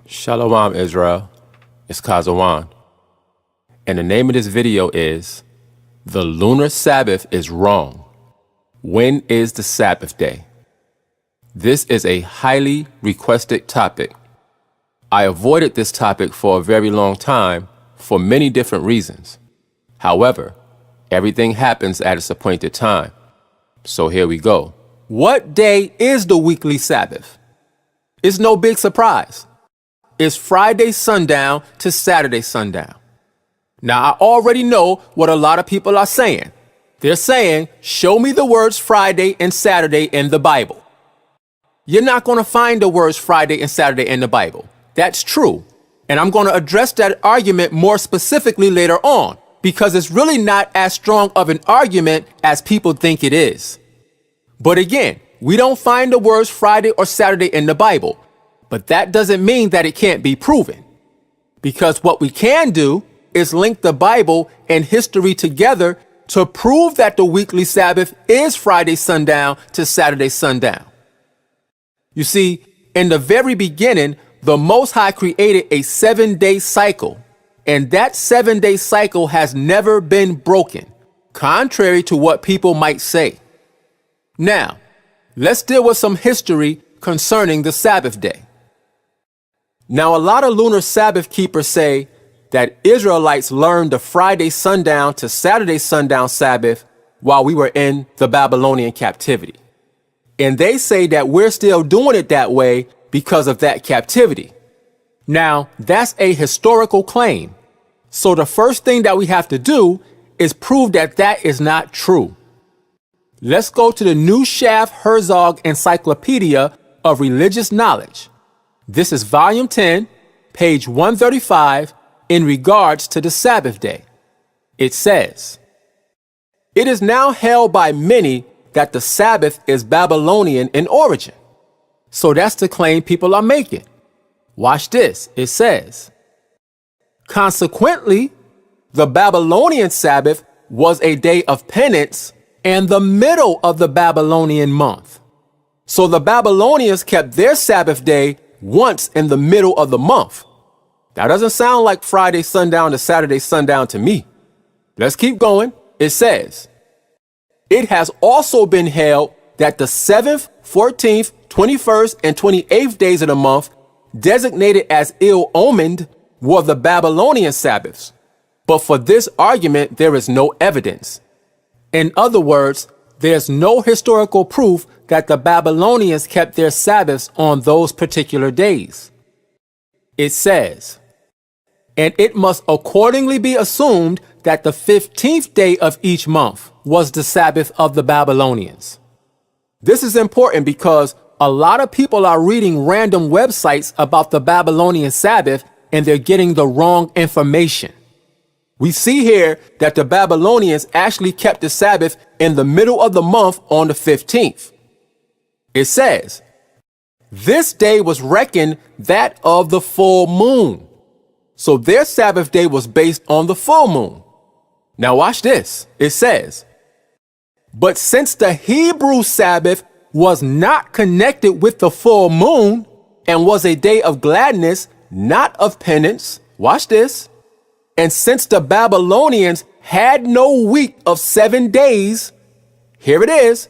Shalom, Israel. It's Chaazawan. And the name of this video is The Lunar Sabbath is Wrong. When is the Sabbath day? This is a highly requested topic. I avoided this topic for a very long time for many different reasons. However, everything happens at its appointed time. So here we go. What day is the weekly Sabbath? It's no big surprise. It's Friday sundown to Saturday sundown. Now, I already know what a lot of people are saying. They're saying, show me the words Friday and Saturday in the Bible. You're not going to find the words Friday and Saturday in the Bible. That's true. And I'm going to address that argument more specifically later on, because it's really not as strong of an argument as people think it is. But again, we don't find the words Friday or Saturday in the Bible. But that doesn't mean that it can't be proven. Because what we can do is link the Bible and history together to prove that the weekly Sabbath is Friday sundown to Saturday sundown. You see, in the very beginning, the Most High created a 7-day cycle, and that 7-day cycle has never been broken, contrary to what people might say. Now, let's deal with some history concerning the Sabbath day. Now, a lot of lunar Sabbath keepers say that Israelites learned the Friday sundown to Saturday sundown Sabbath while we were in the Babylonian captivity. And they say that we're still doing it that way because of that captivity. Now, that's a historical claim. So the first thing that we have to do is prove that that is not true. Let's go to the New Schaff-Herzog Encyclopedia of Religious Knowledge. This is volume 10, page 135, in regards to the Sabbath day. It says, "It is now held by many that the Sabbath is Babylonian in origin." So that's the claim people are making. Watch this. It says, "Consequently, the Babylonian Sabbath was a day of penance and the middle of the Babylonian month. So the Babylonians kept their Sabbath day once in the middle of the month." That doesn't sound like Friday sundown to Saturday sundown to me. Let's keep going. It says, "It has also been held that the 7th, 14th, 21st, and 28th days of the month, designated as ill-omened, were the Babylonian Sabbaths. But for this argument, there is no evidence." In other words, there's no historical proof that the Babylonians kept their Sabbaths on those particular days. It says, "And it must accordingly be assumed that the 15th day of each month was the Sabbath of the Babylonians." This is important because a lot of people are reading random websites about the Babylonian Sabbath and they're getting the wrong information. We see here that the Babylonians actually kept the Sabbath in the middle of the month on the 15th. It says, "This day was reckoned that of the full moon." So their Sabbath day was based on the full moon. Now watch this. It says, "But since the Hebrew Sabbath was not connected with the full moon and was a day of gladness, not of penance," watch this, "and since the Babylonians had no week of 7 days," here it is,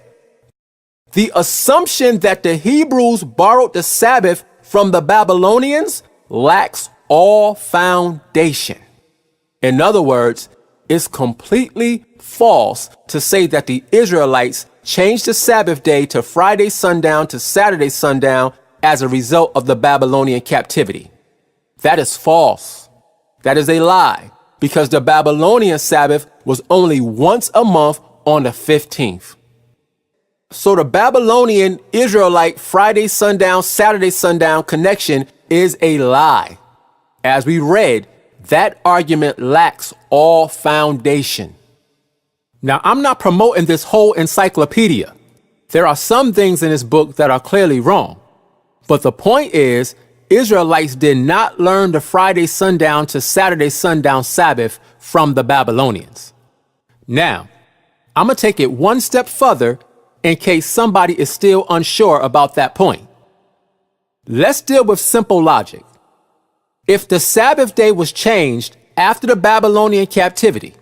"the assumption that the Hebrews borrowed the Sabbath from the Babylonians lacks all foundation." In other words, it's completely false to say that the Israelites changed the Sabbath day to Friday sundown to Saturday sundown as a result of the Babylonian captivity. That is false. That is a lie, because the Babylonian Sabbath was only once a month on the 15th. So the Babylonian Israelite Friday sundown, Saturday sundown connection is a lie. As we read, that argument lacks all foundation. Now, I'm not promoting this whole encyclopedia. There are some things in this book that are clearly wrong. But the point is, Israelites did not learn the Friday sundown to Saturday sundown Sabbath from the Babylonians. Now, I'm going to take it one step further in case somebody is still unsure about that point. Let's deal with simple logic. If the Sabbath day was changed after the Babylonian captivity,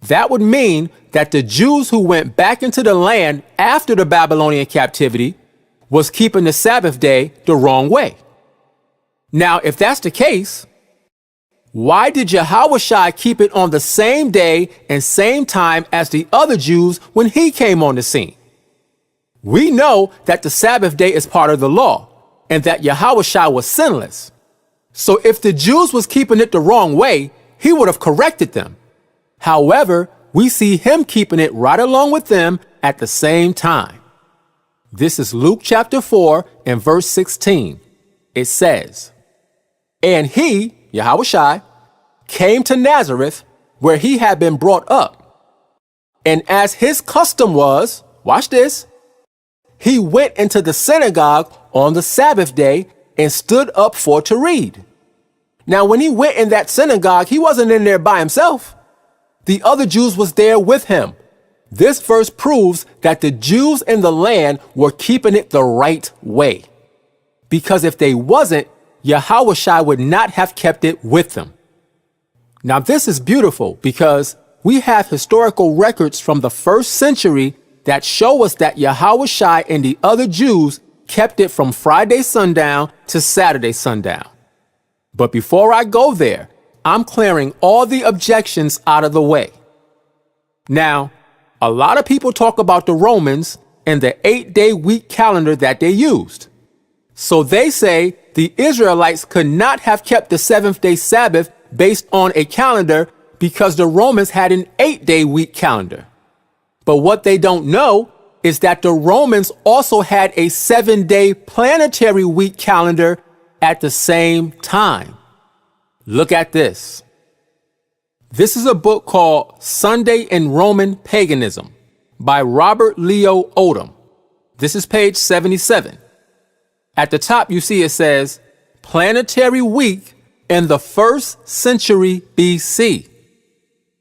that would mean that the Jews who went back into the land after the Babylonian captivity was keeping the Sabbath day the wrong way. Now, if that's the case, why did Yahushua keep it on the same day and same time as the other Jews when he came on the scene? We know that the Sabbath day is part of the law and that Yahushua was sinless. So if the Jews was keeping it the wrong way, he would have corrected them. However, we see him keeping it right along with them at the same time. This is Luke chapter 4 and verse 16. It says, "And he, Yahushua, came to Nazareth, where he had been brought up. And as his custom was," watch this, "he went into the synagogue on the Sabbath day and stood up for to read." Now, when he went in that synagogue, he wasn't in there by himself. The other Jews was there with him. This verse proves that the Jews in the land were keeping it the right way. Because if they wasn't, Yahushua would not have kept it with them. Now, this is beautiful because we have historical records from the first century that show us that Yahushua and the other Jews kept it from Friday sundown to Saturday sundown. But before I go there, I'm clearing all the objections out of the way. Now, a lot of people talk about the Romans and the 8-day week calendar that they used. So they say the Israelites could not have kept the seventh-day Sabbath based on a calendar because the Romans had an 8-day week calendar. But what they don't know is that the Romans also had a 7-day planetary week calendar at the same time. Look at this. This is a book called Sunday in Roman Paganism by Robert Leo Odom. This is page 77. At the top, you see it says planetary week in the 1st century BC.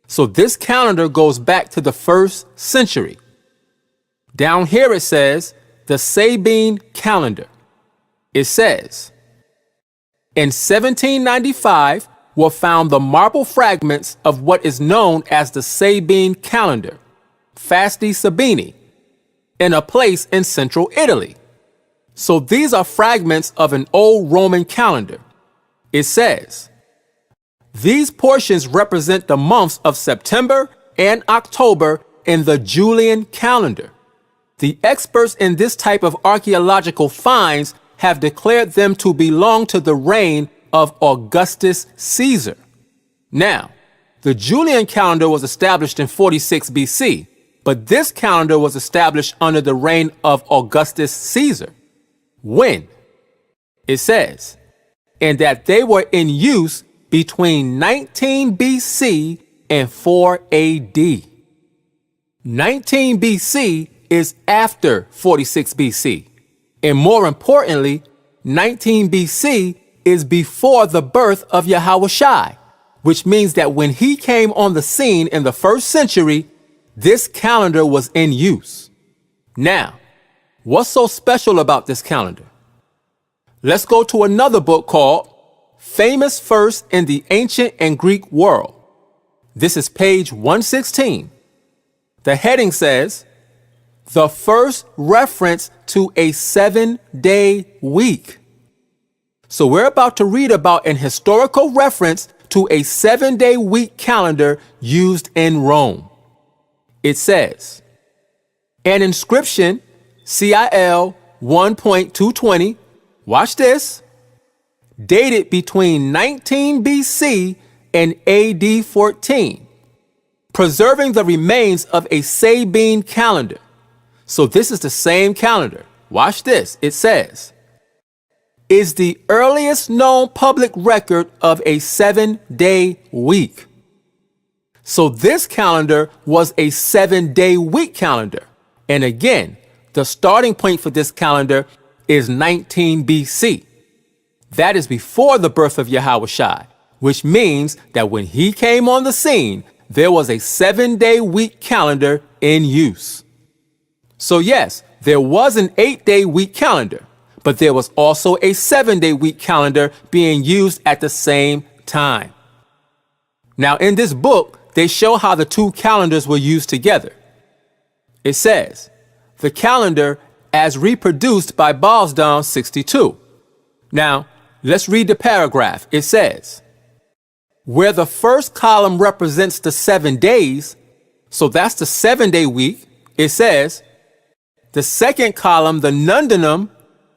So this calendar goes back to the 1st century. Down here it says the Sabine calendar. It says, in 1795 were found the marble fragments of what is known as the Sabine calendar, Fasti Sabini, in a place in central Italy. So these are fragments of an old Roman calendar. It says, these portions represent the months of September and October in the Julian calendar. The experts in this type of archaeological finds have declared them to belong to the reign of Augustus Caesar. Now, the Julian calendar was established in 46 BC, but this calendar was established under the reign of Augustus Caesar. When? It says, and that they were in use between 19 BC and 4 AD. 19 BC is after 46 BC. And more importantly, 19 BC is before the birth of Yahushua, which means that when he came on the scene in the 1st century, this calendar was in use. Now, what's so special about this calendar? Let's go to another book called Famous First in the Ancient and Greek World. This is page 116. The heading says, the first reference to a 7-day week. So we're about to read about an historical reference to a 7-day week calendar used in Rome. It says, an inscription, CIL 1.220, watch this, dated between 19 BC and AD 14, preserving the remains of a Sabine calendar. So this is the same calendar. Watch this. It says, is the earliest known public record of a 7-day week. So this calendar was a 7-day week calendar. And again, the starting point for this calendar is 19 BC. That is before the birth of Yahushua, which means that when he came on the scene, there was a 7-day week calendar in use. So yes, there was an 8-day week calendar, but there was also a 7-day week calendar being used at the same time. Now, in this book, they show how the two calendars were used together. It says, the calendar as reproduced by Balsdon 62. Now, let's read the paragraph. It says, where the first column represents the 7 days, so that's the 7-day week, it says, the second column, the Nundinum,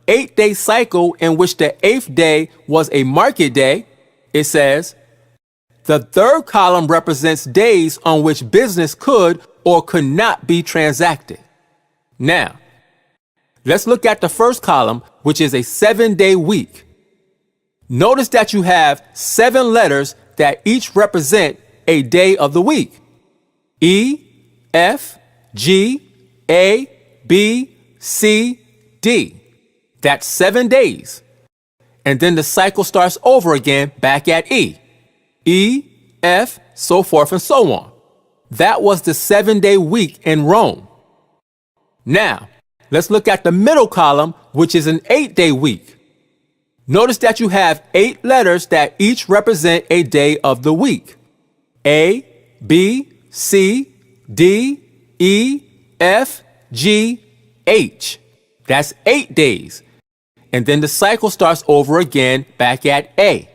8-day cycle in which the 8th day was a market day, it says, the third column represents days on which business could or could not be transacted. Now, let's look at the first column, which is a 7-day week. Notice that you have 7 letters that each represent a day of the week. E, F, G, A, B, C, D. That's 7 days. And then the cycle starts over again back at E. E, F, so forth and so on. That was the 7-day week in Rome. Now, let's look at the middle column, which is an 8-day week. Notice that you have 8 letters that each represent a day of the week. A, B, C, D, E, F, G, H. That's 8 days. And then the cycle starts over again back at A.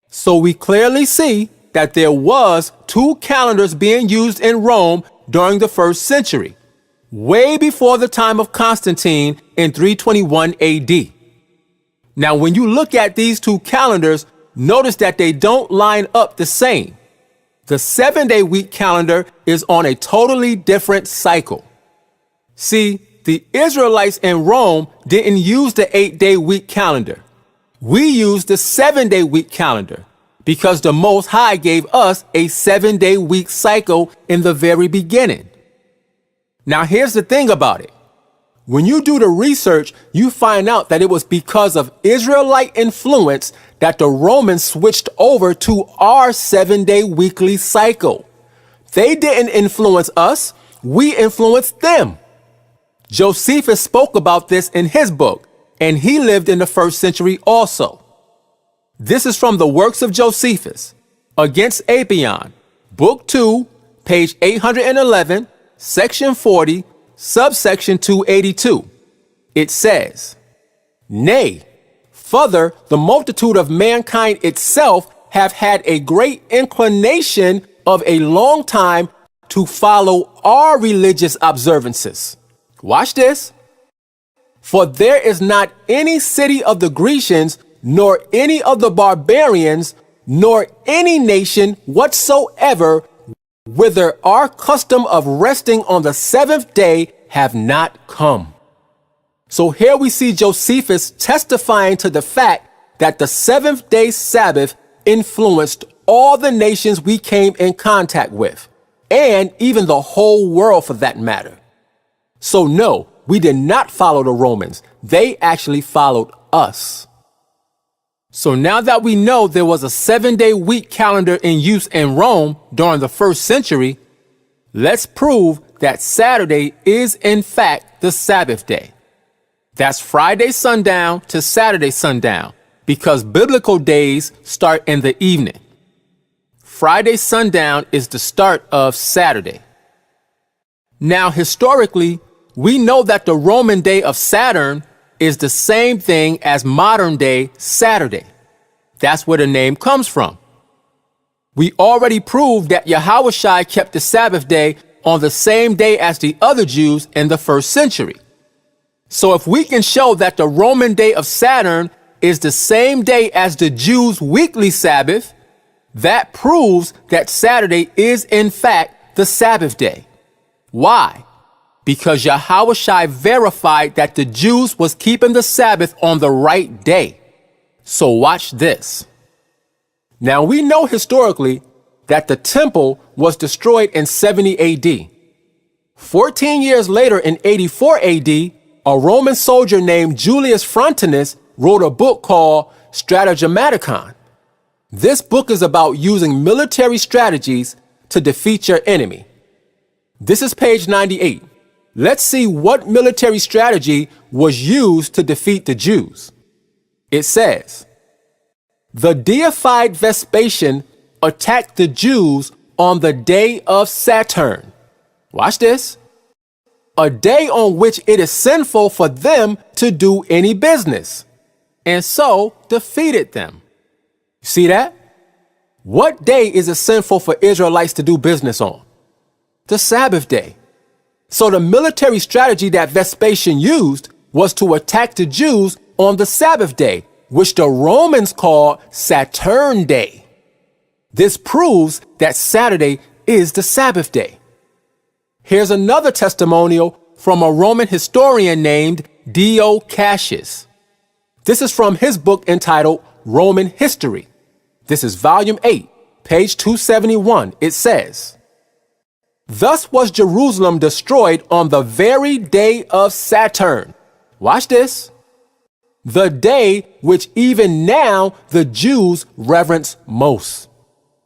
So we clearly see that there was 2 calendars being used in Rome during the 1st century, way before the time of Constantine in 321 AD. Now, when you look at these 2 calendars, notice that they don't line up the same. The 7-day week calendar is on a totally different cycle. See, the Israelites in Rome didn't use the 8-day week calendar. We used the 7-day week calendar because the Most High gave us a 7-day week cycle in the very beginning. Now, here's the thing about it. When you do the research, you find out that it was because of Israelite influence that the Romans switched over to our 7-day weekly cycle. They didn't influence us, we influenced them. Josephus spoke about this in his book, and he lived in the 1st century also. This is from the Works of Josephus, Against Apion, Book 2, page 811, Section 40, subsection 282. It says, nay, further, the multitude of mankind itself have had a great inclination of a long time to follow our religious observances. Watch this. For there is not any city of the Grecians, nor any of the barbarians, nor any nation whatsoever, whither our custom of resting on the 7th day have not come. So here we see Josephus testifying to the fact that the 7th day Sabbath influenced all the nations we came in contact with, and even the whole world for that matter. So no, we did not follow the Romans. They actually followed us. So now that we know there was a 7-day week calendar in use in Rome during the 1st century, let's prove that Saturday is in fact the Sabbath day. That's Friday sundown to Saturday sundown, because biblical days start in the evening. Friday sundown is the start of Saturday. Now, historically, we know that the Roman day of Saturn is the same thing as modern day Saturday. That's where the name comes from. We already proved that Yahushua kept the Sabbath day on the same day as the other Jews in the 1st century. So if we can show that the Roman day of Saturn is the same day as the Jews' weekly Sabbath, that proves that Saturday is in fact the Sabbath day. Why? Because Yahushua verified that the Jews was keeping the Sabbath on the right day. So watch this. Now we know historically that the temple was destroyed in 70 AD. 14 years later in 84 AD, a Roman soldier named Julius Frontinus wrote a book called Stratagemmaticon. This book is about using military strategies to defeat your enemy. This is page 98. let's see what military strategy was used to defeat the Jews. It says, the deified Vespasian attacked the Jews on the day of Saturn. Watch this. A day on which it is sinful for them to do any business, and so defeated them. See that? What day is it sinful for Israelites to do business on? The Sabbath day. So the military strategy that Vespasian used was to attack the Jews on the Sabbath day, which the Romans called Saturn Day. This proves that Saturday is the Sabbath day. Here's another testimonial from a Roman historian named Dio Cassius. This is from his book entitled Roman History. This is volume 8, page 271. It says, thus was Jerusalem destroyed on the very day of Saturn. Watch this. The day which even now the Jews reverence most.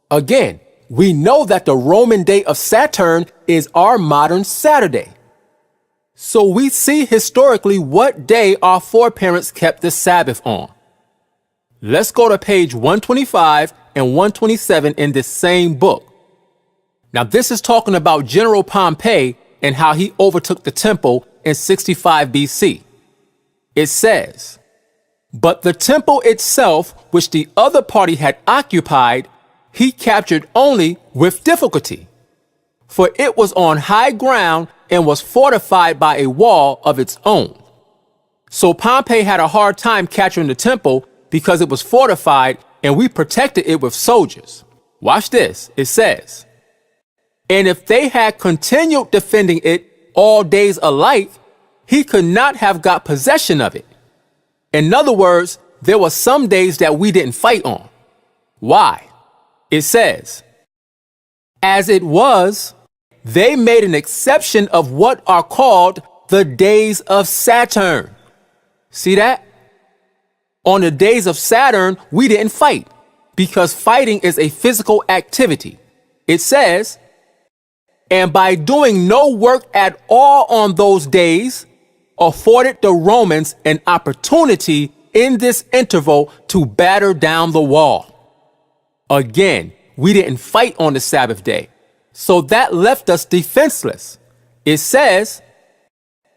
Again, we know that the Roman day of Saturn is our modern Saturday. So we see historically what day our foreparents kept the Sabbath on. Let's go to page 125 and 127 in this same book. Now this is talking about General Pompey and how he overtook the temple in 65 BC. It says, but the temple itself, which the other party had occupied, he captured only with difficulty, for it was on high ground and was fortified by a wall of its own. So Pompey had a hard time capturing the temple because it was fortified and we protected it with soldiers. Watch this. It says, and if they had continued defending it all days alike, he could not have got possession of it. In other words, there were some days that we didn't fight on. Why? It says, as it was, they made an exception of what are called the days of Saturn. See that? On the days of Saturn, we didn't fight because fighting is a physical activity. It says, and by doing no work at all on those days, afforded the Romans an opportunity in this interval to batter down the wall. Again, we didn't fight on the Sabbath day, so that left us defenseless. It says,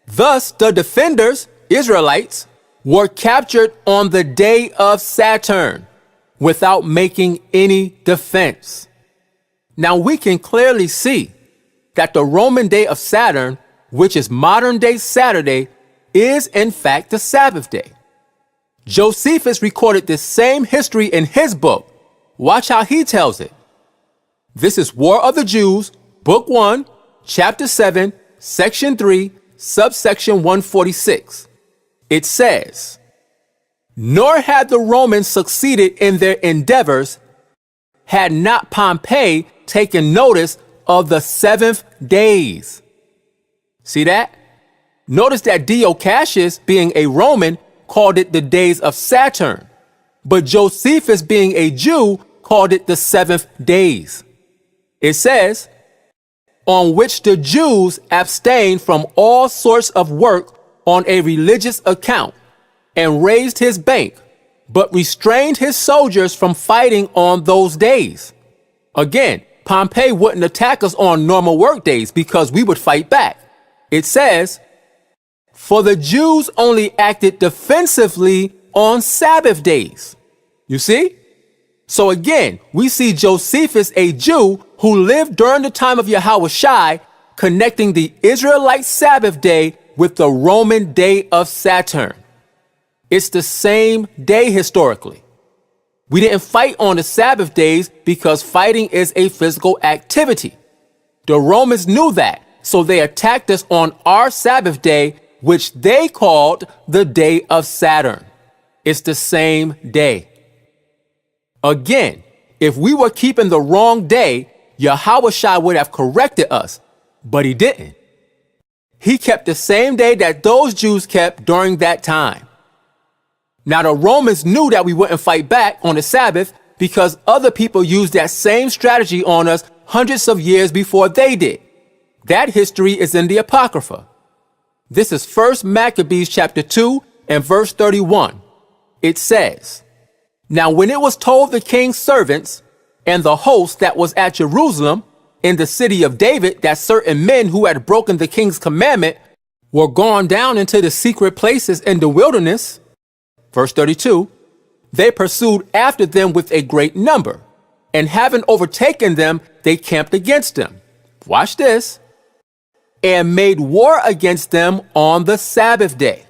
thus the defenders, Israelites, were captured on the day of Saturn without making any defense. Now we can clearly see that the Roman day of Saturn, which is modern day Saturday, is in fact the Sabbath day. Josephus recorded this same history in his book. Watch how he tells it. This is War of the Jews, Book 1, Chapter 7, Section 3, subsection 146. It says, nor had the Romans succeeded in their endeavors had not Pompey taken notice of the 7th days. See that? Notice that Dio Cassius, being a Roman, called it the days of Saturn, but Josephus, being a Jew, called it the 7th days. It says, on which the Jews abstained from all sorts of work on a religious account, and raised his bank, but restrained his soldiers from fighting on those days. Again, Pompey wouldn't attack us on normal work days because we would fight back. It says, for the Jews only acted defensively on Sabbath days. You see? So again, we see Josephus, a Jew who lived during the time of Yahushua, connecting the Israelite Sabbath day with the Roman day of Saturn. It's the same day historically. We didn't fight on the Sabbath days because fighting is a physical activity. The Romans knew that, so they attacked us on our Sabbath day, which they called the day of Saturn. It's the same day. Again, if we were keeping the wrong day, Yahushua would have corrected us, but he didn't. He kept the same day that those Jews kept during that time. Now, the Romans knew that we wouldn't fight back on the Sabbath because other people used that same strategy on us hundreds of years before they did. That history is in the Apocrypha. This is 1 Maccabees chapter 2 and verse 31. It says, "Now when it was told the king's servants and the host that was at Jerusalem in the city of David that certain men who had broken the king's commandment were gone down into the secret places in the wilderness," verse 32, "they pursued after them with a great number, and having overtaken them, they camped against them." Watch this. "And made war against them on the Sabbath day."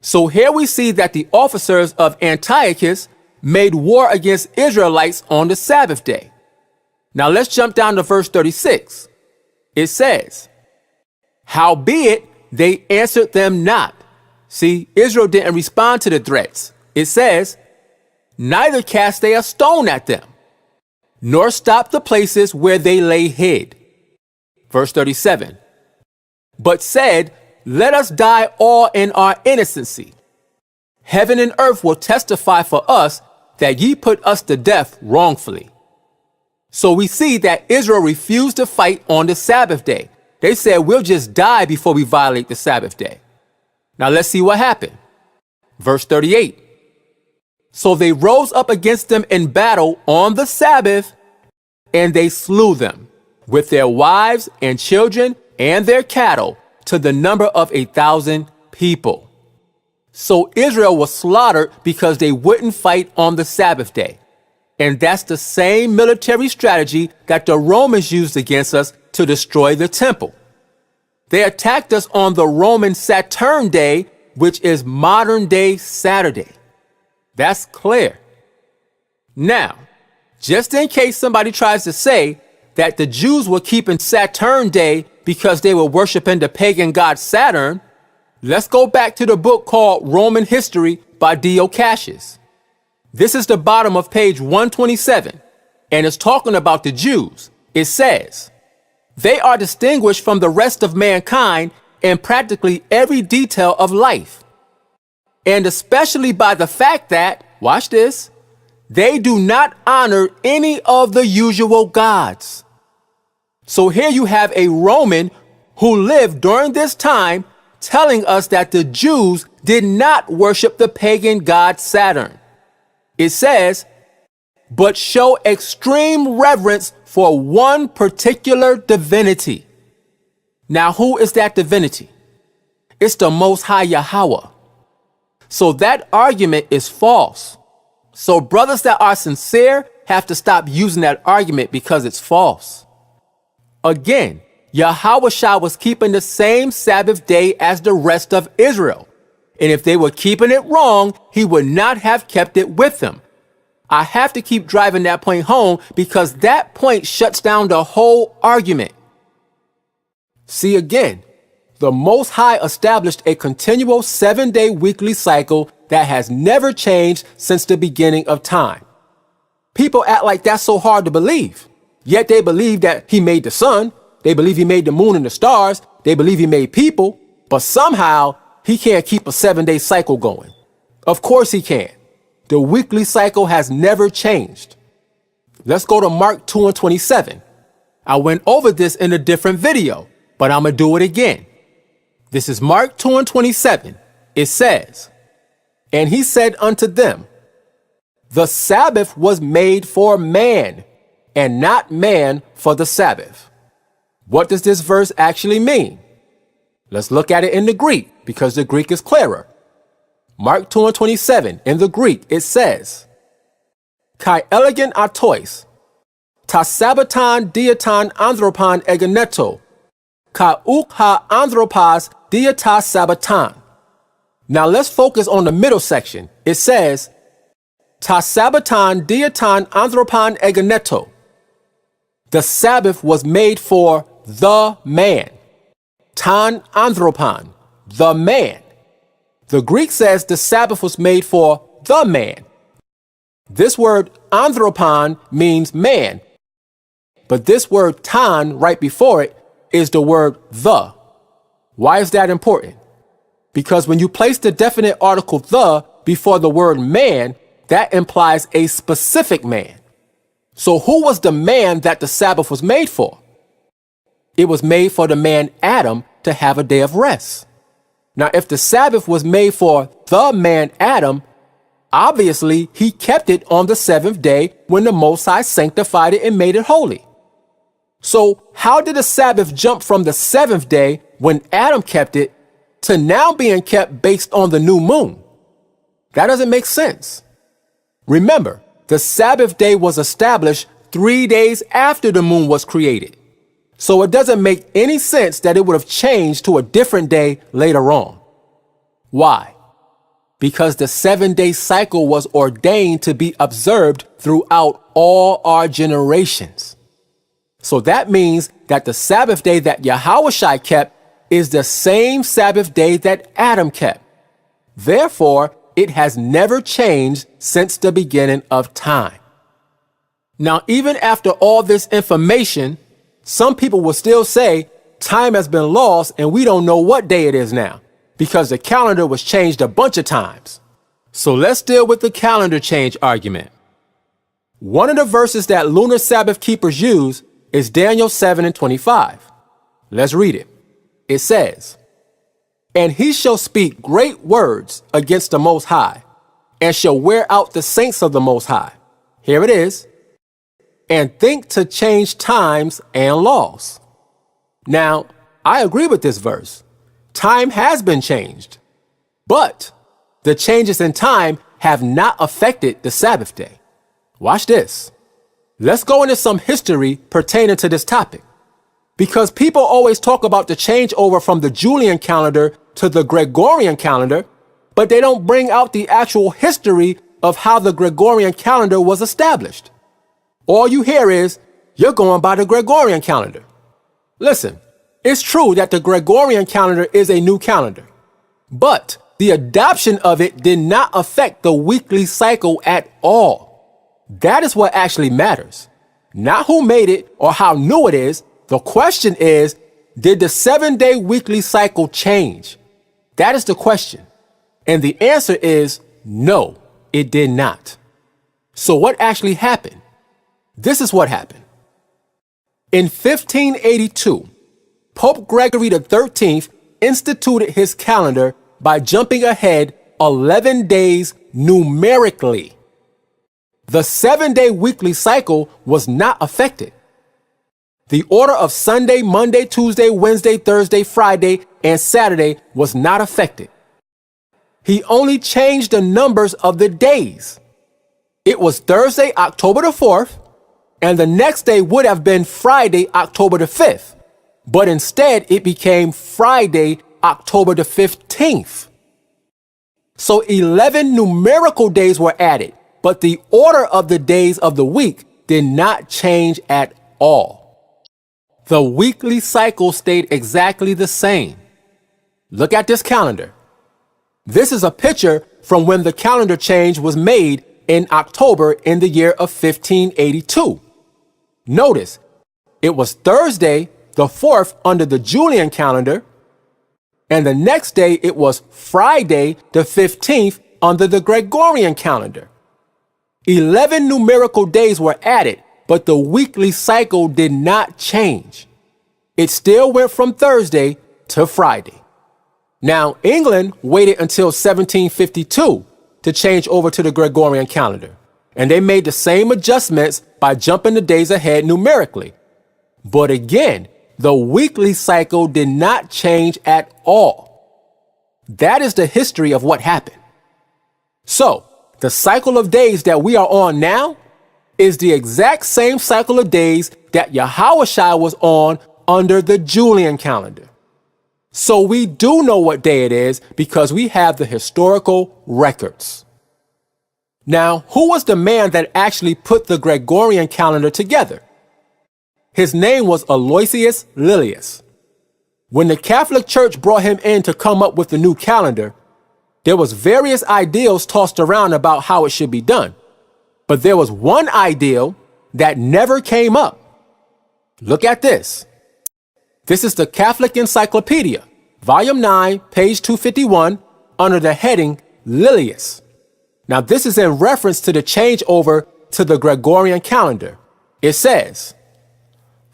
So here we see that the officers of Antiochus made war against Israelites on the Sabbath day. Now let's jump down to verse 36. It says, "Howbeit they answered them not." See, Israel didn't respond to the threats. It says, "Neither cast they a stone at them, nor stopped the places where they lay hid." Verse 37, "But said, Let us die all in our innocency. Heaven and earth will testify for us that ye put us to death wrongfully." So we see that Israel refused to fight on the Sabbath day. They said, we'll just die before we violate the Sabbath day. Now let's see what happened. Verse 38. "So they rose up against them in battle on the Sabbath, and they slew them, with their wives and children and their cattle, to the number of 1,000 people." So Israel was slaughtered because they wouldn't fight on the Sabbath day. And that's the same military strategy that the Romans used against us to destroy the temple. They attacked us on the Roman Saturn day, which is modern day Saturday. That's clear. Now, just in case somebody tries to say that the Jews were keeping Saturn day because they were worshiping the pagan god Saturn, let's go back to the book called Roman History by Dio Cassius. This is the bottom of page 127, and it's talking about the Jews. It says, "They are distinguished from the rest of mankind in practically every detail of life, and especially by the fact that," watch this, "they do not honor any of the usual gods." So here you have a Roman who lived during this time telling us that the Jews did not worship the pagan god Saturn. It says, "But show extreme reverence for one particular divinity." Now, who is that divinity? It's the Most High Yahweh. So that argument is false. So brothers that are sincere have to stop using that argument because it's false. Again, Yahweh was keeping the same Sabbath day as the rest of Israel. And if they were keeping it wrong, he would not have kept it with them. I have to keep driving that point home because that point shuts down the whole argument. See again, the Most High established a continual 7-day weekly cycle that has never changed since the beginning of time. People act like that's so hard to believe. Yet they believe that he made the sun, they believe he made the moon and the stars, they believe he made people, but somehow he can't keep a 7-day cycle going. Of course he can. The weekly cycle has never changed. Let's go to Mark 2 and 27. I went over this in a different video, but I'm going to do it again. This is Mark 2 and 27. It says, "And he said unto them, The Sabbath was made for man, and not man for the Sabbath." What does this verse actually mean? Let's look at it in the Greek, because the Greek is clearer. Mark 2 and 27, in the Greek, it says, "Kai elegant atois, ta sabbatan diatan anthropon egeneto, ka uk ha anthropos diata sabbatan." Now let's focus on the middle section. It says, "Ta sabbatan diatan anthropon egeneto." The Sabbath was made for the man. Tan anthropon, the man. The Greek says the Sabbath was made for the man. This word anthropon means man, but this word tan right before it is the word the. Why is that important? Because when you place the definite article the before the word man, that implies a specific man. So who was the man that the Sabbath was made for? It was made for the man Adam to have a day of rest. Now, if the Sabbath was made for the man Adam, obviously he kept it on the seventh day when the Most High sanctified it and made it holy. So how did the Sabbath jump from the seventh day when Adam kept it to now being kept based on the new moon? That doesn't make sense. Remember, the Sabbath day was established 3 days after the moon was created. So it doesn't make any sense that it would have changed to a different day later on. Why? Because the 7-day cycle was ordained to be observed throughout all our generations. So that means that the Sabbath day that Yahushua kept is the same Sabbath day that Adam kept. Therefore, it has never changed since the beginning of time. Now, even after all this information, some people will still say time has been lost and we don't know what day it is now because the calendar was changed a bunch of times. So let's deal with the calendar change argument. One of the verses that lunar Sabbath keepers use is Daniel 7:25. Let's read it. It says, "And he shall speak great words against the Most High, and shall wear out the saints of the Most High." Here it is. "And think to change times and laws." Now, I agree with this verse. Time has been changed, but the changes in time have not affected the Sabbath day. Watch this. Let's go into some history pertaining to this topic, because people always talk about the changeover from the Julian calendar to the Gregorian calendar, but they don't bring out the actual history of how the Gregorian calendar was established. All you hear is, you're going by the Gregorian calendar. Listen, it's true that the Gregorian calendar is a new calendar, but the adoption of it did not affect the weekly cycle at all. That is what actually matters. Not who made it or how new it is. The question is, did the 7-day weekly cycle change? That is the question. And the answer is no, it did not. So what actually happened? This is what happened. In 1582, Pope Gregory XIII instituted his calendar by jumping ahead 11 days numerically. The 7-day weekly cycle was not affected. The order of Sunday, Monday, Tuesday, Wednesday, Thursday, Friday, and Saturday was not affected. He only changed the numbers of the days. It was Thursday, October the 4th, and the next day would have been Friday, October the 5th. But instead, it became Friday, October the 15th. So 11 numerical days were added, but the order of the days of the week did not change at all. The weekly cycle stayed exactly the same. Look at this calendar. This is a picture from when the calendar change was made in October in the year of 1582. Notice, it was Thursday, the 4th under the Julian calendar, and the next day it was Friday, the 15th under the Gregorian calendar. 11 numerical days were added, but the weekly cycle did not change. It still went from Thursday to Friday. Now, England waited until 1752 to change over to the Gregorian calendar, and they made the same adjustments by jumping the days ahead numerically. But again, the weekly cycle did not change at all. That is the history of what happened. So, the cycle of days that we are on now is the exact same cycle of days that Yahushua was on under the Julian calendar. So we do know what day it is because we have the historical records. Now, who was the man that actually put the Gregorian calendar together? His name was Aloysius Lilius. When the Catholic Church brought him in to come up with the new calendar, there was various ideals tossed around about how it should be done. But there was one ideal that never came up. Look at this. This is the Catholic Encyclopedia, Volume 9, page 251, under the heading Lilius. Now, this is in reference to the changeover to the Gregorian calendar. It says,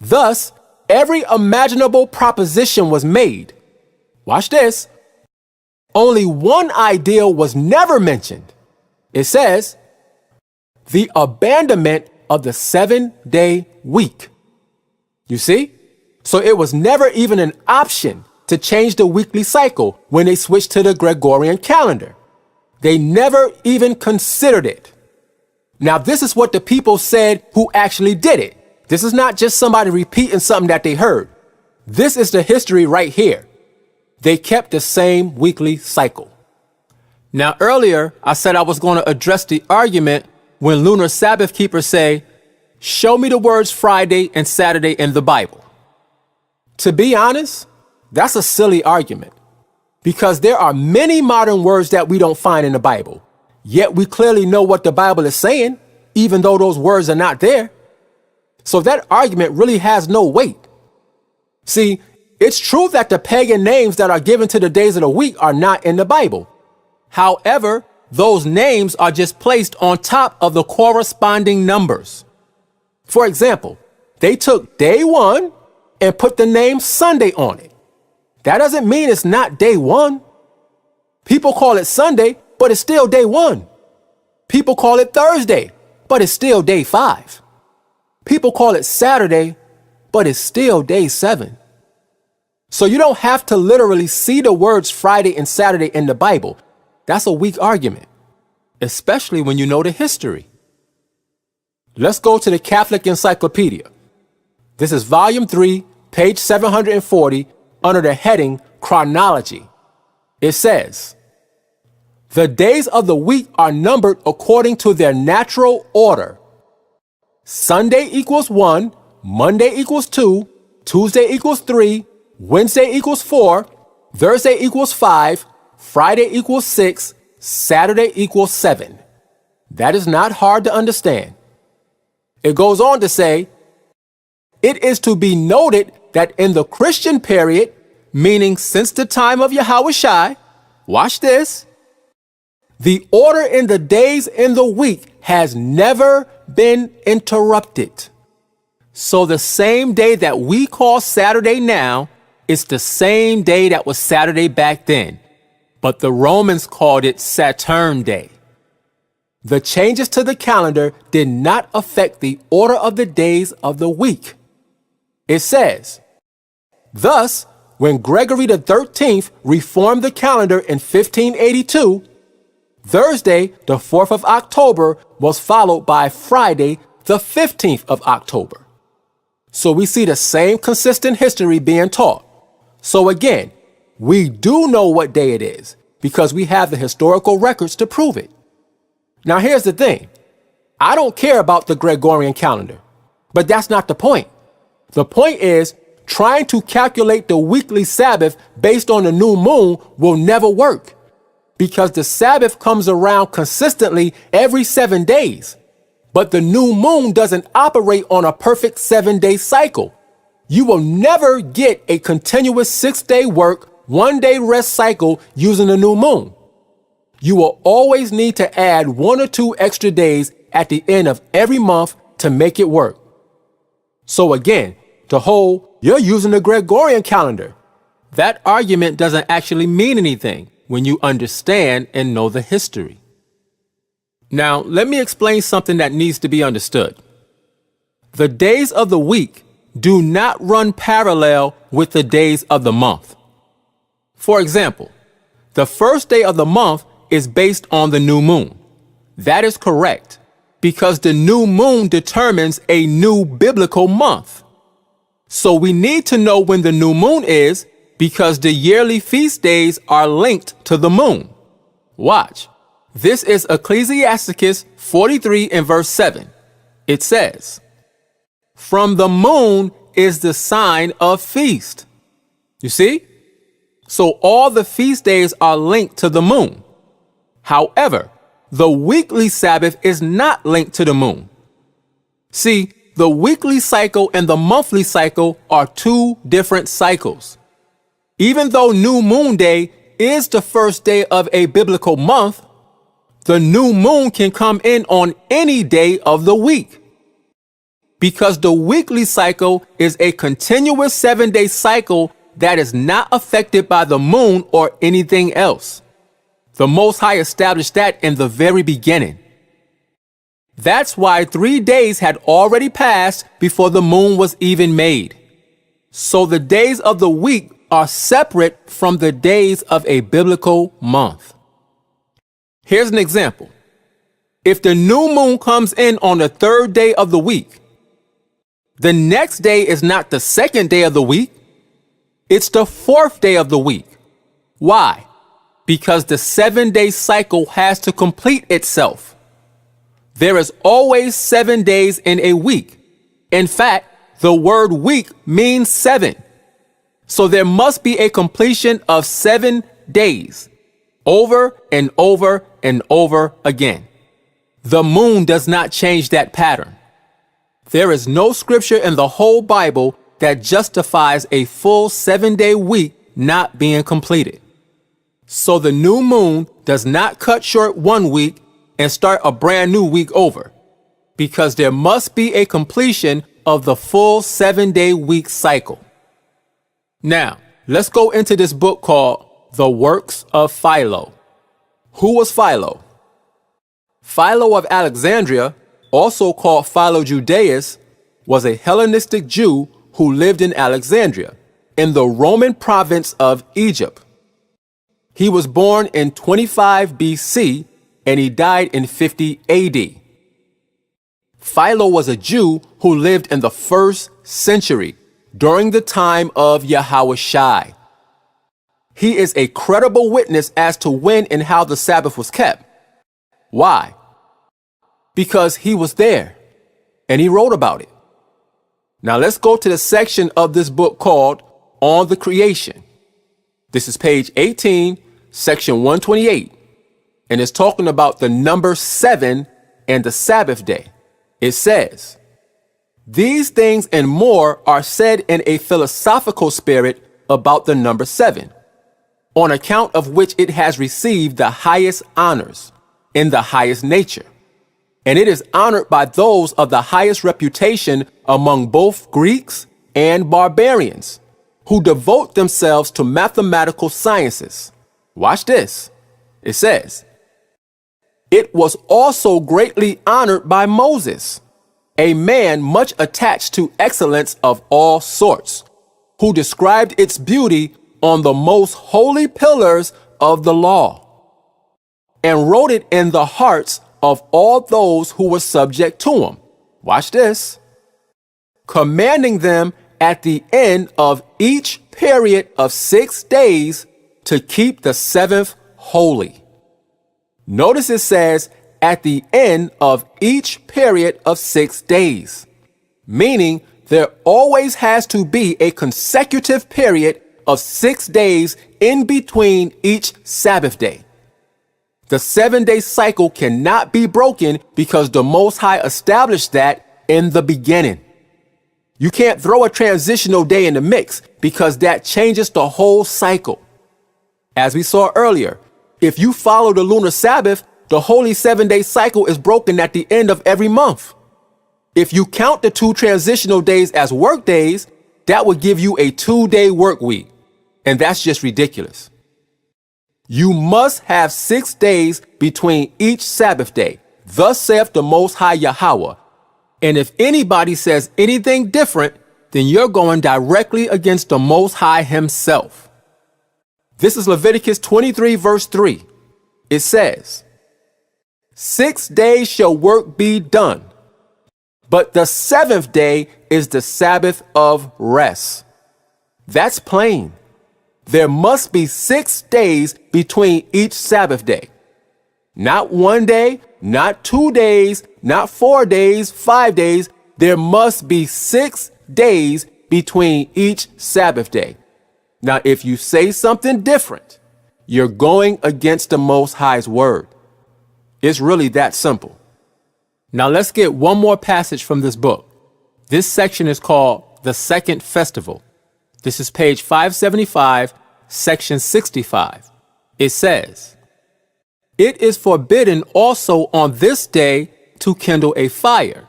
"Thus, every imaginable proposition was made." Watch this. only one ideal was never mentioned. It says, the abandonment of the 7-day week. You see? So it was never even an option to change the weekly cycle when they switched to the Gregorian calendar. They never even considered it. Now, this is what the people said who actually did it. This is not just somebody repeating something that they heard. This is the history right here. They kept the same weekly cycle. Now, earlier, I said I was going to address the argument when lunar Sabbath keepers say, show me the words Friday and Saturday in the Bible. To be honest, that's a silly argument because there are many modern words that we don't find in the Bible, yet we clearly know what the Bible is saying, even though those words are not there. So that argument really has no weight. See, it's true that the pagan names that are given to the days of the week are not in the Bible. However, those names are just placed on top of the corresponding numbers. For example, they took day 1 and put the name Sunday on it. That doesn't mean it's not day 1. People call it Sunday, but it's still day 1. People call it Thursday, but it's still day 5. People call it Saturday, but it's still day 7. So you don't have to literally see the words Friday and Saturday in the Bible. That's a weak argument, especially when you know the history. Let's go to the Catholic Encyclopedia. This is volume 3, page 740, under the heading Chronology. It says, the days of the week are numbered according to their natural order. Sunday equals 1, Monday equals 2, Tuesday equals 3, Wednesday equals 4, Thursday equals 5, Friday equals 6, Saturday equals 7. That is not hard to understand. It goes on to say, it is to be noted that in the Christian period, meaning since the time of Yahushua, watch this, the order in the days in the week has never been interrupted. So the same day that we call Saturday now is the same day that was Saturday back then, but the Romans called it Saturn Day. The changes to the calendar did not affect the order of the days of the week. It says, thus, when Gregory the 13th reformed the calendar in 1582, Thursday, the 4th of October, was followed by Friday, the 15th of October. So we see the same consistent history being taught. So again, we do know what day it is because we have the historical records to prove it. Now here's the thing. I don't care about the Gregorian calendar, but that's not the point. The point is, trying to calculate the weekly Sabbath based on the new moon will never work because the Sabbath comes around consistently every 7 days. But the new moon doesn't operate on a perfect 7-day cycle. You will never get a continuous 6-day work, 1-day rest cycle using the new moon. You will always need to add 1 or 2 extra days at the end of every month to make it work. So again, the whole, you're using the Gregorian calendar. That argument doesn't actually mean anything when you understand and know the history. Now, let me explain something that needs to be understood. The days of the week do not run parallel with the days of the month. For example, the first day of the month is based on the new moon. That is correct, because the new moon determines a new biblical month. So we need to know when the new moon is because the yearly feast days are linked to the moon. Watch. This is Ecclesiasticus 43 and verse 7. It says, from the moon is the sign of feast. You see? So all the feast days are linked to the moon. However, the weekly Sabbath is not linked to the moon. See, the weekly cycle and the monthly cycle are 2 different cycles. Even though New Moon Day is the first day of a biblical month, the new moon can come in on any day of the week. Because the weekly cycle is a continuous 7-day cycle that is not affected by the moon or anything else. The Most High established that in the very beginning. That's why 3 days had already passed before the moon was even made. So the days of the week are separate from the days of a biblical month. Here's an example. If the new moon comes in on the 3rd day of the week, the next day is not the 2nd day of the week, it's the 4th day of the week. Why? Because the 7-day cycle has to complete itself. There is always 7 days in a week. In fact, the word week means 7. So there must be a completion of 7 days, over and over and over again. The moon does not change that pattern. There is no scripture in the whole Bible that justifies a full 7-day week not being completed. So the new moon does not cut short 1 week and start a brand new week over, because there must be a completion of the full 7-day week cycle. Now, let's go into this book called The Works of Philo. Who was Philo? Philo of Alexandria, also called Philo Judaeus, was a Hellenistic Jew who lived in Alexandria, in the Roman province of Egypt. He was born in 25 BC and he died in 50 AD. Philo was a Jew who lived in the 1st century during the time of Yahushua. He is a credible witness as to when and how the Sabbath was kept. Why? Because he was there and he wrote about it. Now let's go to the section of this book called On the Creation. This is page 18, section 128, and it's talking about the number 7 and the Sabbath day. It says, "These things and more are said in a philosophical spirit about the number 7, on account of which it has received the highest honors in the highest nature. And it is honored by those of the highest reputation among both Greeks and barbarians, who devote themselves to mathematical sciences." Watch this. It says, "It was also greatly honored by Moses, a man much attached to excellence of all sorts, who described its beauty on the most holy pillars of the law, and wrote it in the hearts of all those who were subject to him." Watch this. "Commanding them at the end of each period of 6 days to keep the 7th holy." Notice it says at the end of each period of 6 days, meaning there always has to be a consecutive period of 6 days in between each Sabbath day. The 7-day cycle cannot be broken because the Most High established that in the beginning. You can't throw a transitional day in the mix because that changes the whole cycle. As we saw earlier, if you follow the lunar Sabbath, the holy 7-day cycle is broken at the end of every month. If you count the 2 transitional days as work days, that would give you a 2-day work week. And that's just ridiculous. You must have 6 days between each Sabbath day. Thus saith the Most High Yahweh. And if anybody says anything different, then you're going directly against the Most High himself. This is Leviticus 23 verse 3. It says, 6 days shall work be done, but the 7th day is the Sabbath of rest. That's plain. There must be 6 days between each Sabbath day. Not 1 day, not 2 days, not 4 days, 5 days. There must be 6 days between each Sabbath day. Now, if you say something different, you're going against the Most High's word. It's really that simple. Now, let's get one more passage from this book. This section is called The Second Festival. This is page 575, section 65. It says, "It is forbidden also on this day to kindle a fire,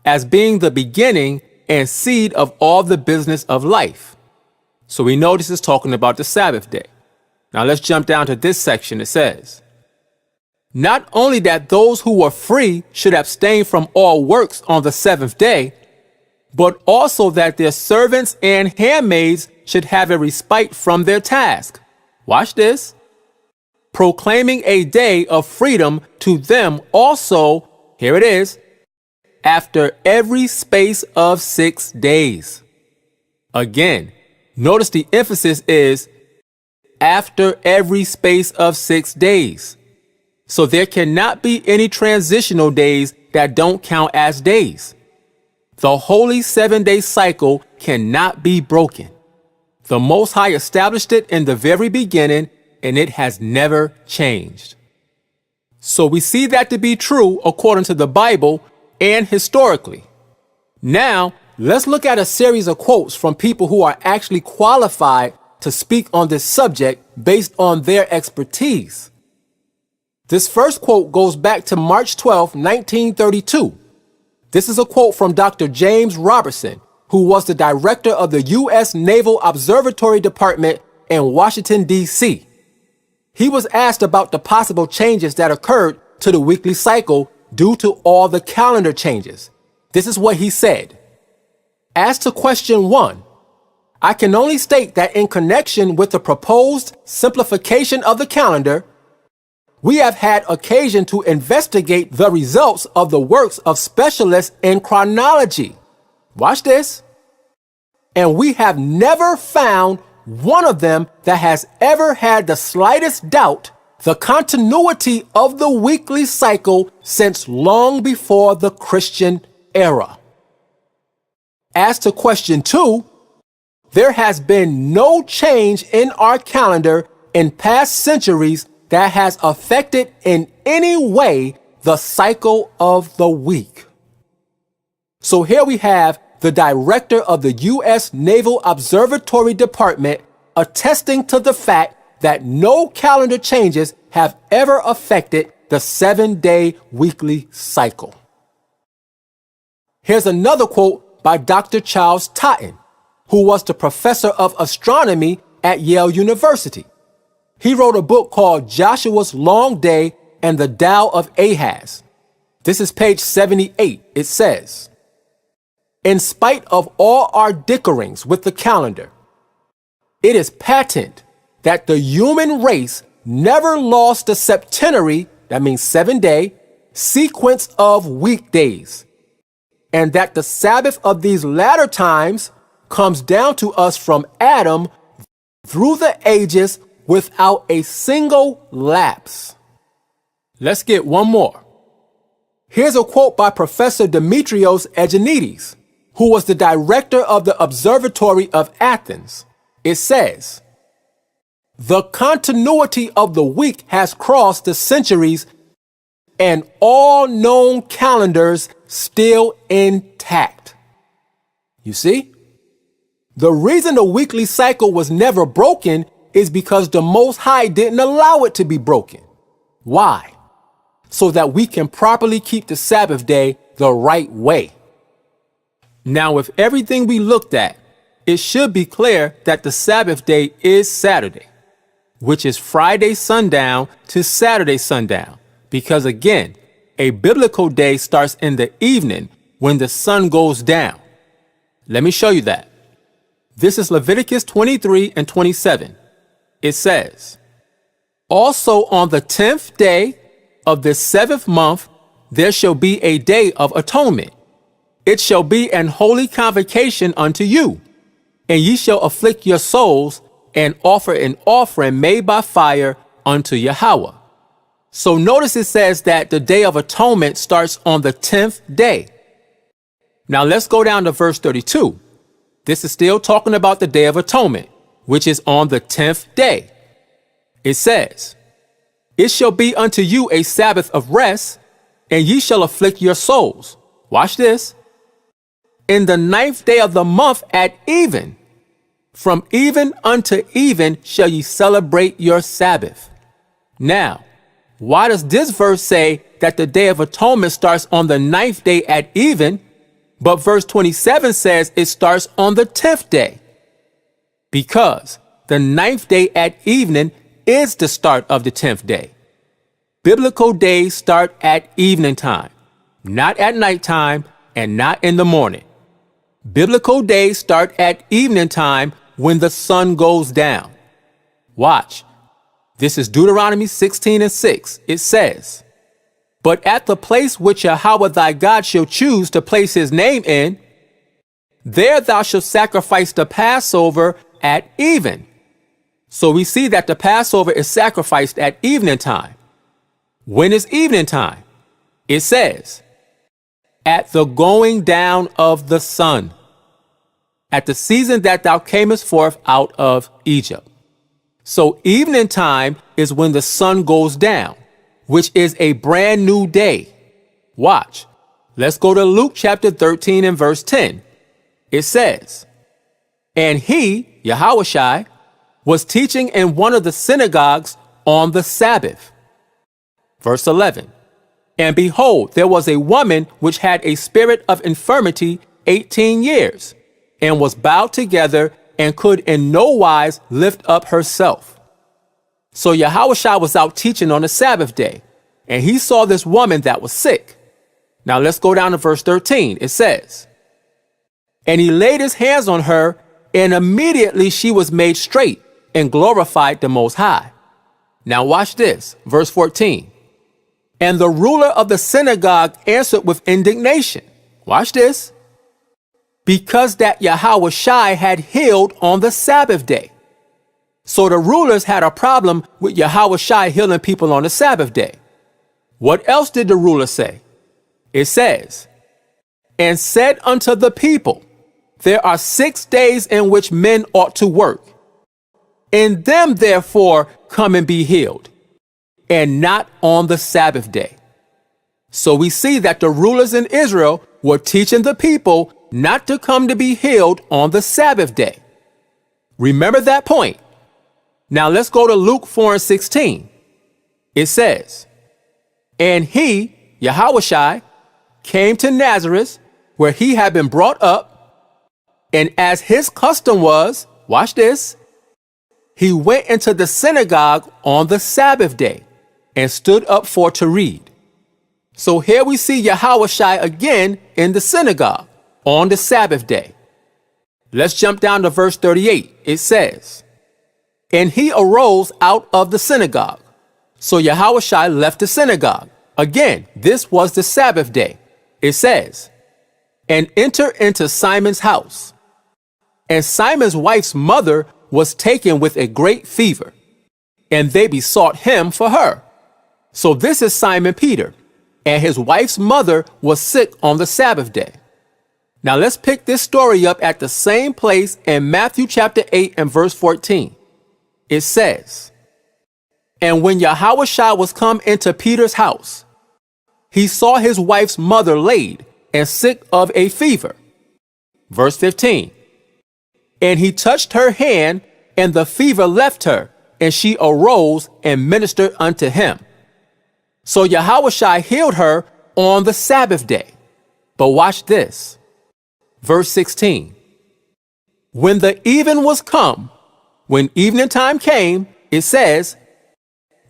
as being the beginning and seed of all the business of life." So we know this is talking about the Sabbath day. Now let's jump down to this section. It says, not only that those who were free should abstain from all works on the seventh day, but also that their servants and handmaids should have a respite from their task. Watch this. Proclaiming a day of freedom to them also, here it is, after every space of 6 days. Again, notice the emphasis is after every space of 6 days. So there cannot be any transitional days that don't count as days. The holy 7-day cycle cannot be broken. The Most High established it in the very beginning, and it has never changed. So we see that to be true according to the Bible and historically. Now, let's look at a series of quotes from people who are actually qualified to speak on this subject based on their expertise. This first quote goes back to March 12, 1932. This is a quote from Dr. James Robertson, who was the director of the U.S. Naval Observatory Department in Washington, D.C. He was asked about the possible changes that occurred to the weekly cycle due to all the calendar changes. This is what he said. As to question 1, I can only state that in connection with the proposed simplification of the calendar, we have had occasion to investigate the results of the works of specialists in chronology. Watch this. And we have never found one of them that has ever had the slightest doubt the continuity of the weekly cycle since long before the Christian era. As to question 2, there has been no change in our calendar in past centuries that has affected in any way the cycle of the week. So here we have the director of the U.S. Naval Observatory Department attesting to the fact that no calendar changes have ever affected the 7-day weekly cycle. Here's another quote by Dr. Charles Totten, who was the professor of astronomy at Yale University. He wrote a book called Joshua's Long Day and the Tao of Ahaz. This is page 78. It says, in spite of all our dickerings with the calendar, it is patent that the human race never lost the septenary, that means 7-day, sequence of weekdays, and that the Sabbath of these latter times comes down to us from Adam through the ages without a single lapse. Let's get one more. Here's a quote by Professor Demetrios Egenides, who was the director of the Observatory of Athens. It says, the continuity of the week has crossed the centuries and all known calendars still intact. You see? The reason the weekly cycle was never broken is because the Most High didn't allow it to be broken. Why? So that we can properly keep the Sabbath day the right way. Now, with everything we looked at, it should be clear that the Sabbath day is Saturday, which is Friday sundown to Saturday sundown, because again, a biblical day starts in the evening when the sun goes down. Let me show you that. This is Leviticus 23 and 27. It says, also on the 10th day of the 7th month, there shall be a day of atonement. It shall be an holy convocation unto you, and ye shall afflict your souls and offer an offering made by fire unto Yahweh. So notice it says that the Day of Atonement starts on the 10th day. Now let's go down to verse 32. This is still talking about the Day of Atonement, which is on the 10th day. It says, it shall be unto you a Sabbath of rest, and ye shall afflict your souls. Watch this. In the 9th day of the month at even, from even unto even shall ye celebrate your Sabbath. Now, why does this verse say that the Day of Atonement starts on the 9th day at even, but verse 27 says it starts on the 10th day? Because the 9th day at evening is the start of the 10th day. Biblical days start at evening time, not at nighttime and not in the morning. Biblical days start at evening time when the sun goes down. Watch. This is Deuteronomy 16:6. It says, "But at the place which Yahweh thy God shall choose to place his name in, there thou shalt sacrifice the Passover at even." So we see that the Passover is sacrificed at evening time. When is evening time? It says, "At the going down of the sun, at the season that thou camest forth out of Egypt." So evening time is when the sun goes down, which is a brand new day. Watch. Let's go to Luke chapter 13 and verse 10. It says, "And he, Yahushua, was teaching in one of the synagogues on the Sabbath." Verse 11, "And behold, there was a woman which had a spirit of infirmity 18 years, and was bowed together, and could in no wise lift up herself." So Yahushua was out teaching on the Sabbath day, and he saw this woman that was sick. Now let's go down to verse 13. It says, "And he laid his hands on her, and immediately she was made straight, and glorified the Most High." Now watch this, verse 14. "And the ruler of the synagogue answered with indignation." Watch this. "Because that Yahushua had healed on the Sabbath day." So the rulers had a problem with Yahushua healing people on the Sabbath day. What else did the ruler say? It says, "And said unto the people, there are 6 days in which men ought to work. In them therefore come and be healed, and not on the Sabbath day." So we see that the rulers in Israel were teaching the people not to come to be healed on the Sabbath day. Remember that point. Now let's go to Luke 4:16. It says, "And he, Yahushua, came to Nazareth, where he had been brought up, and as his custom was," watch this, "he went into the synagogue on the Sabbath day, and stood up for to read." So here we see Yahushua again in the synagogue on the Sabbath day. Let's jump down to verse 38. It says, "And he arose out of the synagogue." So Yahushua left the synagogue. Again, this was the Sabbath day. It says, "And entered into Simon's house. And Simon's wife's mother was taken with a great fever, and they besought him for her." So this is Simon Peter, and his wife's mother was sick on the Sabbath day. Now let's pick this story up at the same place in Matthew chapter 8 and verse 14. It says, "And when Yahushua was come into Peter's house, he saw his wife's mother laid and sick of a fever." Verse 15, "And he touched her hand, and the fever left her, and she arose and ministered unto him." So Yahushua healed her on the Sabbath day. But watch this. Verse 16, "When the even was come," when evening time came, it says,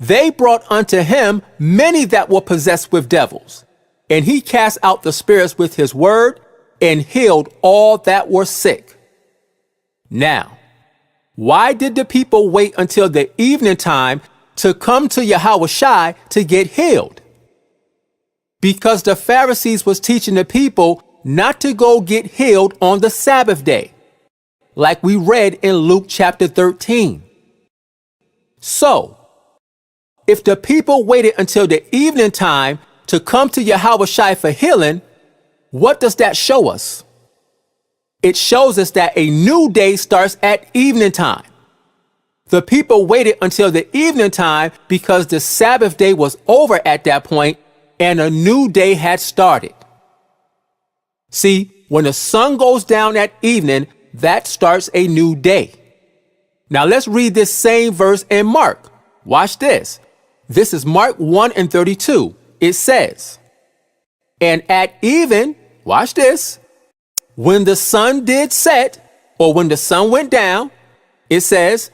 "they brought unto him many that were possessed with devils, and he cast out the spirits with his word, and healed all that were sick." Now, why did the people wait until the evening time to come to Yahushua to get healed? Because the Pharisees was teaching the people not to go get healed on the Sabbath day, like we read in Luke chapter 13. So, if the people waited until the evening time to come to Yahushua for healing, what does that show us? It shows us that a new day starts at evening time. The people waited until the evening time because the Sabbath day was over at that point and a new day had started. See, when the sun goes down at evening, that starts a new day. Now let's read this same verse in Mark. Watch this. This is Mark 1 and 32. It says, "And at even," watch this, "when the sun did set," or when the sun went down, it says,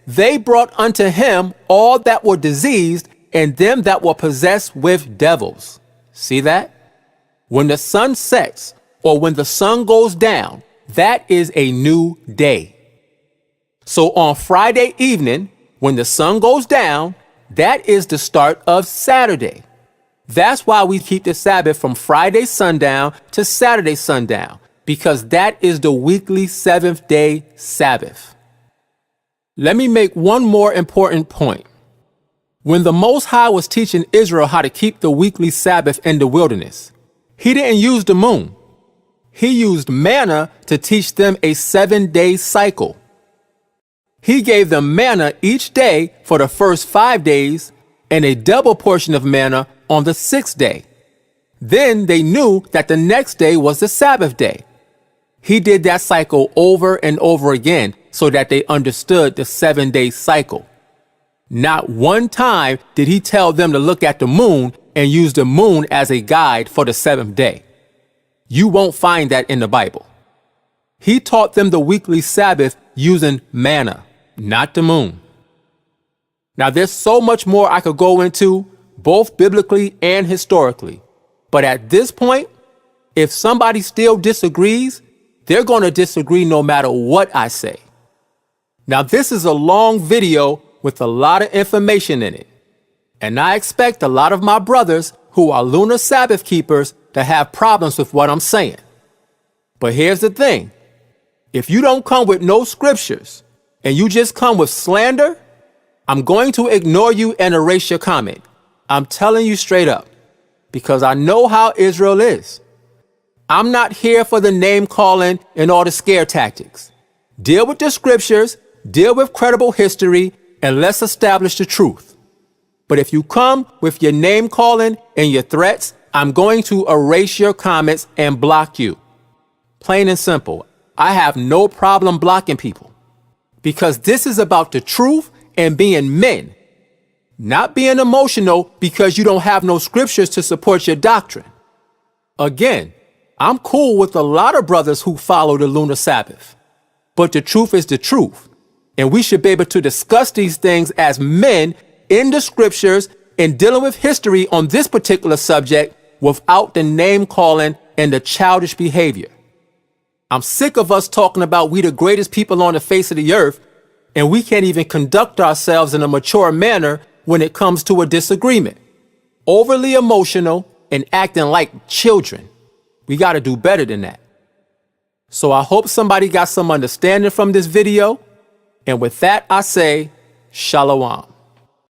They brought unto him all that were diseased and them that were possessed with devils. See that? When the sun sets or when the sun goes down, that is a new day. So on Friday evening, when the sun goes down, that is the start of Saturday. That's why we keep the Sabbath from Friday sundown to Saturday sundown, because that is the weekly seventh-day Sabbath. Let me make one more important point. When the Most High was teaching Israel how to keep the weekly Sabbath in the wilderness, he didn't use the moon. He used manna to teach them a 7-day cycle. He gave them manna each day for the first 5 days and a double portion of manna on the 6th day. Then they knew that the next day was the Sabbath day. He did that cycle over and over again so that they understood the 7-day cycle. Not one time did he tell them to look at the moon and use the moon as a guide for the 7th day. You won't find that in the Bible. He taught them the weekly Sabbath using manna, not the moon. Now, there's so much more I could go into, both biblically and historically. But at this point, if somebody still disagrees, they're going to disagree no matter what I say. Now, this is a long video with a lot of information in it. And I expect a lot of my brothers who are lunar Sabbath keepers to have problems with what I'm saying. But here's the thing. If you don't come with no scriptures and you just come with slander, I'm going to ignore you and erase your comment. I'm telling you straight up, because I know how Israel is. I'm not here for the name calling and all the scare tactics. Deal with the scriptures, deal with credible history, and let's establish the truth. But if you come with your name calling and your threats, I'm going to erase your comments and block you. Plain and simple. I have no problem blocking people, because this is about the truth and being men, not being emotional because you don't have no scriptures to support your doctrine. Again, I'm cool with a lot of brothers who follow the lunar Sabbath, but the truth is the truth, and we should be able to discuss these things as men in the scriptures and dealing with history on this particular subject without the name calling and the childish behavior. I'm sick of us talking about we the greatest people on the face of the earth, and we can't even conduct ourselves in a mature manner when it comes to a disagreement. Overly emotional and acting like children. We got to do better than that. So I hope somebody got some understanding from this video. And with that, I say, Shalom.